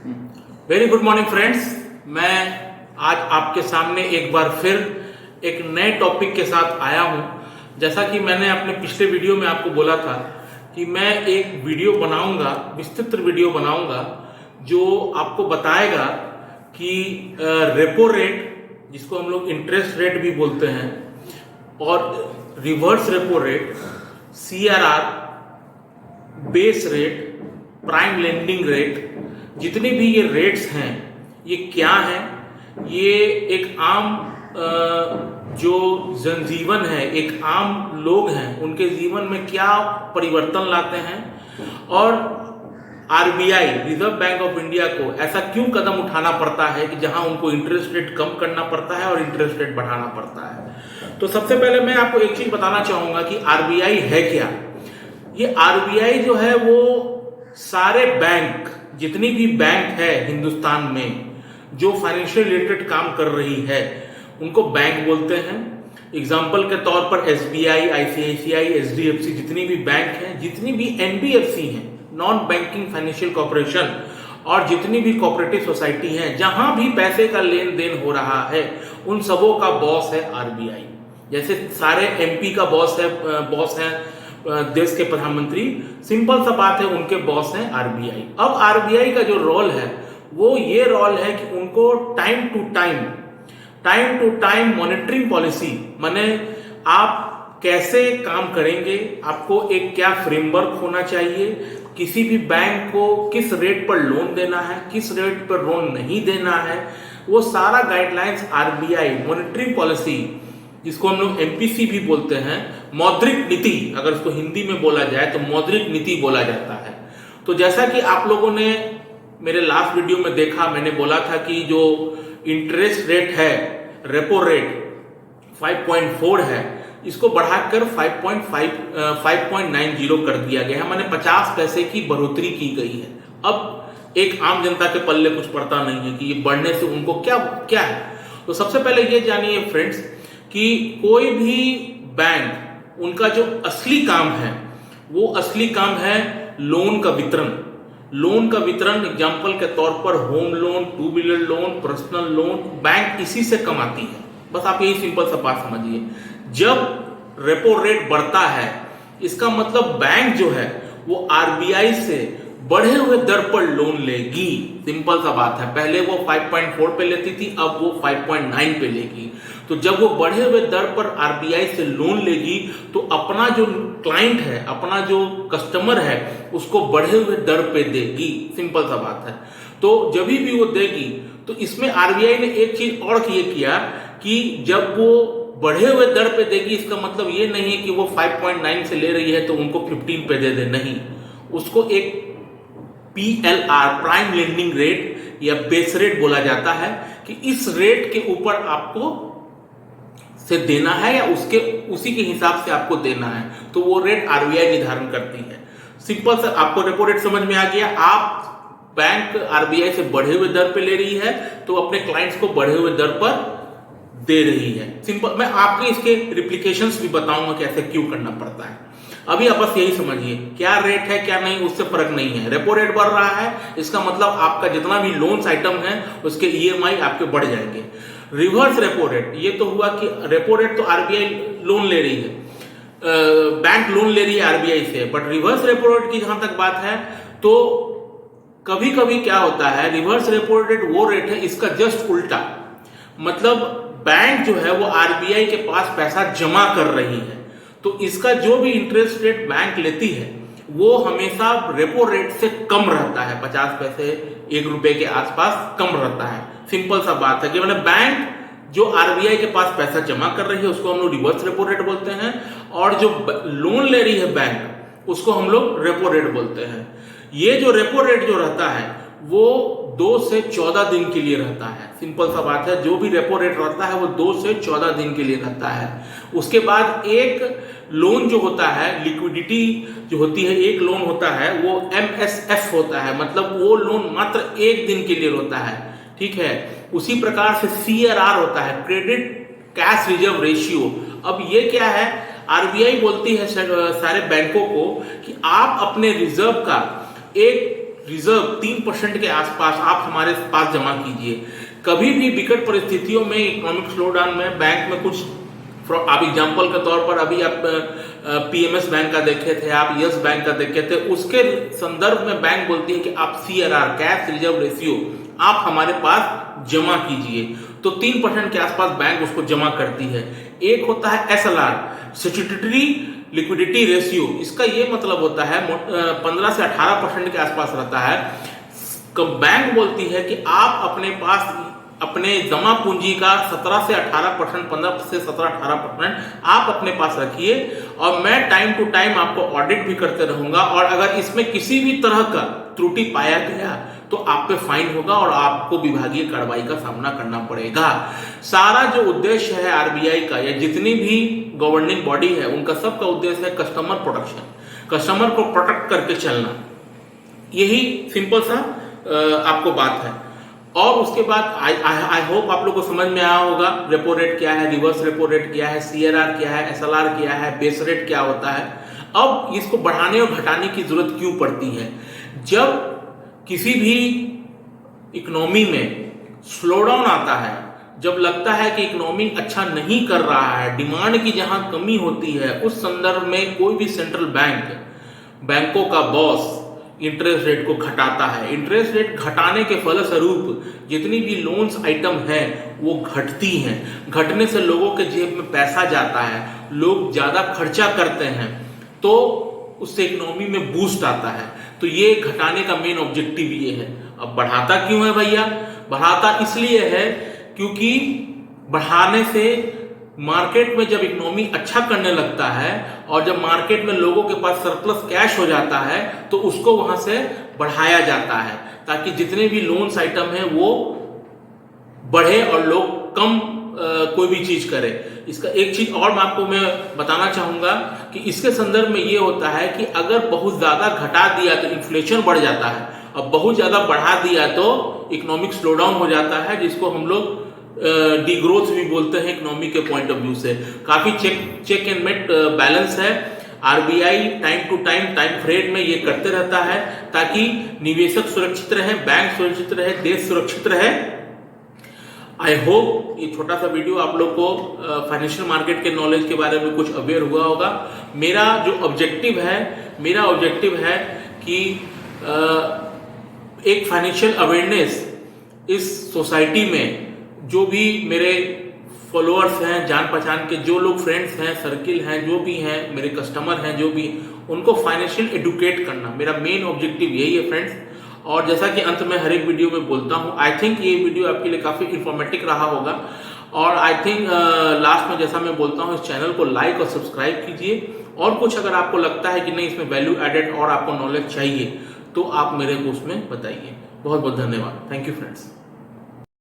Very good morning friends. मैं आज आपके सामने एक बार फिर एक नए टॉपिक के साथ आया हूं। जैसा कि मैंने अपने पिछले वीडियो में आपको बोला था कि मैं एक वीडियो बनाऊंगा, विस्तृत वीडियो बनाऊंगा जो आपको बताएगा कि रेपो रेट, जिसको हम लोग इंटरेस्ट रेट भी बोलते हैं, और reverse repo rate, CRR, base rate, prime lending rate, जितने भी ये रेट्स हैं ये क्या हैं, ये एक आम जो जनजीवन है, एक आम लोग हैं, उनके जीवन में क्या परिवर्तन लाते हैं, और RBI, reserve bank of India को ऐसा क्यों कदम उठाना पड़ता है कि जहां उनको इंटरेस्ट रेट कम करना पड़ता है और इंटरेस्ट रेट बढ़ाना पड़ता है। तो सबसे पहले मैं आपको एक चीज बताना चाहूंगा कि RBI है क्या। ये RBI जो है वो सारे बैंक, जितनी भी बैंक है हिंदुस्तान में जो फाइनेंशियल रिलेटेड काम कर रही है, उनको बैंक बोलते हैं। एग्जाम्पल के तौर पर SBI, ICICI, HDFC, जितनी भी बैंक हैं, जितनी भी NBFC हैं, नॉन बैंकिंग फाइनेंशियल कॉर्पोरेशन, और जितनी भी कोऑपरेटिव सोसाइटी हैं, जहां भी पैसे का लेन देन हो रहा है, उन सबों का बॉस है RBI। जैसे सारे MP का बॉस है देश के प्रधानमंत्री, सिंपल सा बात है, उनके बॉस हैं RBI। अब RBI का जो रोल है वो ये रोल है कि उनको time to time monitoring policy, माने आप कैसे काम करेंगे, आपको एक क्या फ्रेमवर्क होना चाहिए, किसी भी बैंक को किस रेट पर लोन देना है, किस रेट पर लोन नहीं देना है, वो सारा गाइडलाइंस RBI मॉनिटरिंग पॉलिसी, जिसको हम लोग MPC भी बोलते हैं, मौद्रिक नीति, अगर इसको हिंदी में बोला जाए तो मौद्रिक नीति बोला जाता है। तो जैसा कि आप लोगों ने मेरे लास्ट वीडियो में देखा, मैंने बोला था कि जो इंटरेस्ट रेट है, रेपो रेट 5.4 है, इसको बढ़ाकर 5.90 कर दिया गया है, माने 50 पैसे की बढ़ोतरी की गई है। अब एक आम जनता के पल्ले कुछ पड़ता नहीं है कि ये बढ़ने से उनको क्या है। तो सबसे पहले ये जानिए फ्रेंड्स कि कोई भी बैंक, उनका जो असली काम है वो असली काम है लोन का वितरण। लोन का वितरण एग्जाम्पल के तौर पर home loan, 2 wheeler loan, personal loan, bank इसी से कमाती है। बस आप यही सिंपल सा बात समझिए। जब रेपो रेट बढ़ता है, इसका मतलब बैंक जो है वो RBI से बढ़े हुए दर पर लोन लेगी। सिंपल सा बात है, पहले वो 5.4 पे लेती थी, अब वो 5.9 पे लेगी। तो जब वो बढ़े हुए दर पर RBI से लोन लेगी तो अपना जो क्लाइंट है, अपना जो कस्टमर है, उसको बढ़े हुए दर पे देगी। सिंपल सा बात है। तो जब भी वो देगी, तो इसमें RBI ने एक चीज और ये किया कि जब वो बढ़े हुए दर पे देगी, इसका मतलब ये नहीं है कि वो 5.9 से ले रही है तो उनको 15 पे दे दे, नहीं। उसको एक PLR, प्राइम लेंडिंग रेट या बेस रेट बोला जाता है कि इस रेट के ऊपर आपको से देना है या उसी के हिसाब से आपको देना है। तो वो रेट RBI निर्धारण करती है। सिंपल सा, आपको रेपो रेट समझ में आ गया। आप बैंक RBI से बढ़े हुए दर पे ले रही है तो अपने क्लाइंट्स को बढ़े हुए दर पर दे रही है। सिंपल, मैं आपको इसके रिप्लिकेशंस भी बताऊंगा कैसे क्यों करना पड़ता है। अभी आप बस यही समझिए, क्या रेट है क्या नहीं, उससे फर्क नहीं है। रेपो रेट बढ़ रहा है, इसका मतलब आपका जितना भी लोन्स आइटम है उसके EMI आपके बढ़ जाएंगे। रिवर्स रेपो रेट, ये तो हुआ कि रेपो रेट तो RBI लोन ले रही है, बैंक लोन ले रही है RBI से, बट रिवर्स रेपो रेट की जहां तक बात है तो कभी कभी क्या होता है, रिवर्स रेपो रेट वो रेट है इसका जस्ट उल्टा। मतलब बैंक जो है वो RBI के पास पैसा जमा कर रही है, तो इसका जो भी इंटरेस्ट रेट बैंक लेती है वो हमेशा रेपो रेट से कम रहता है, 50 पैसे, 1 रुपए के आसपास कम रहता है। सिंपल सा बात है कि मतलब बैंक जो RBI के पास पैसा जमा कर रही है उसको हम लोग रिवर्स रेपो रेट बोलते हैं, और जो लोन ले रही है बैंक उसको हम लोग रेपो रेट बोलते हैं। ये जो रेपो रेट जो रहता है वो 2 से 14 दिन के लिए रहता है। सिंपल सा बात है, जो भी रेपो रेट रहता है वो 2 से 14 दिन के लिए रहता है। उसके बाद एक लोन जो होता है, लिक्विडिटी जो होती है, एक लोन होता है वो MSF होता है, मतलब वो लोन मात्र 1 दिन के लिए होता है, ठीक है। उसी प्रकार से CRR होता है, क्रेडिट कैश रिजर्व रेशियो। अब ये क्या है, RBI बोलती है सारे बैंकों को कि आप अपने रिजर्व का एक रिजर्व 3% के आसपास आप हमारे पास जमा कीजिए। कभी भी विकट परिस्थितियों में, इकोनॉमिक स्लोडाउन में बैंक में कुछ, आप एग्जाम्पल के तौर पर अभी आप पीएमएस बैंक का देखे थे, आप यस बैंक का देखे थे, उसके संदर्भ में बैंक बोलती है कि आप CRR, कैश रिजर्व रेशियो, आप हमारे पास जमा कीजिए। तो 3% के आसपास बैंक उसको जमा करती है। एक होता है SLR, स्टैट्यूटरी लिक्विडिटी रेशियो। इसका ये मतलब होता है 15 से 18% के आसपास रहता है। बैंक बोलती है कि आप अपने पास अपने जमा पूंजी का 17 से 18%, 15 से 17-18% आप अपने पास रखिए, और मैं टाइम टू टाइम आपको ऑडिट भी करते रहूंगा, और अगर इसमें किसी भी तरह का त्रुटि पाया गया तो आप पे फाइन होगा और आपको विभागीय कार्रवाई का सामना करना पड़ेगा। सारा जो उद्देश्य है आरबीआई का, या जितनी भी गवर्निंग बॉडी है, उनका सबका उद्देश्य है कस्टमर प्रोटेक्शन, कस्टमर को प्रोटेक्ट करके चलना। यही सिंपल सा आपको बात है। और उसके बाद आई होप आप लोग को समझ में आया होगा रेपो रेट क्या है, रिवर्स रेपो रेट क्या है, CRR क्या है, SLR क्या है, बेस रेट क्या होता है। अब इसको बढ़ाने और घटाने की जरूरत क्यों पड़ती है? जब किसी भी इकोनॉमी में स्लोडाउन आता है, जब लगता है कि इकोनॉमी अच्छा नहीं कर रहा है, डिमांड की जहां कमी होती है, उस संदर्भ में कोई भी सेंट्रल बैंक, बैंकों का बॉस इंटरेस्ट रेट को घटाता है। इंटरेस्ट रेट घटाने के फलस्वरूप जितनी भी लोन्स आइटम है वो घटती हैं। घटने से लोगों के जेब में पैसा जाता है, लोग ज्यादा खर्चा करते हैं, तो उससे इकोनॉमी में बूस्ट आता है। तो ये घटाने का मेन ऑब्जेक्टिव ये है। अब बढ़ाता क्यों है भैया? बढ़ाता इसलिए है क्योंकि बढ़ाने से मार्केट में जब इकोनॉमी अच्छा करने लगता है, और जब मार्केट में लोगों के पास सरप्लस कैश हो जाता है, तो उसको वहां से बढ़ाया जाता है, ताकि जितने भी लोन्स आइटम है वो बढ़े और लोग कम कोई भी चीज करे। इसका एक चीज और मैं बताना चाहूंगा कि इसके संदर्भ में ये होता है कि अगर बहुत ज्यादा घटा दिया तो इन्फ्लेशन बढ़ जाता है, और बहुत ज्यादा बढ़ा दिया तो इकोनॉमिक स्लोडाउन हो जाता है, जिसको हम लोग डीग्रोथ भी बोलते हैं इकोनॉमी के पॉइंट ऑफ व्यू से। काफी चेक एंड मेट बैलेंस है। RBI time to time frame में ये करते रहता है, ताकि निवेशक सुरक्षित रहे, बैंक सुरक्षित रहे, देश सुरक्षित रहे। आई होप ये छोटा सा वीडियो आप लोग को फाइनेंशियल मार्केट के नॉलेज के बारे में कुछ अवेयर हुआ होगा। मेरा जो ऑब्जेक्टिव है कि एक फाइनेंशियल अवेयरनेस इस सोसाइटी में, जो भी मेरे फॉलोअर्स हैं, जान पहचान के जो लोग फ्रेंड्स हैं, सर्किल हैं, जो भी हैं, मेरे कस्टमर हैं, जो भी, उनको फाइनेंशियल एडुकेट करना मेरा मेन ऑब्जेक्टिव यही है फ्रेंड्स। और जैसा कि अंत में हर एक वीडियो में बोलता हूं, आई थिंक ये वीडियो आपके लिए काफी इंफॉर्मेटिव रहा होगा, और आई थिंक लास्ट में जैसा मैं बोलता हूं, इस चैनल को लाइक और सब्सक्राइब कीजिए। और कुछ अगर आपको लगता है कि नहीं इसमें वैल्यू एडेड और आपको नॉलेज चाहिए, तो आप मेरे को उसमें बताइए। बहुत बहुत धन्यवाद। Thank you friends.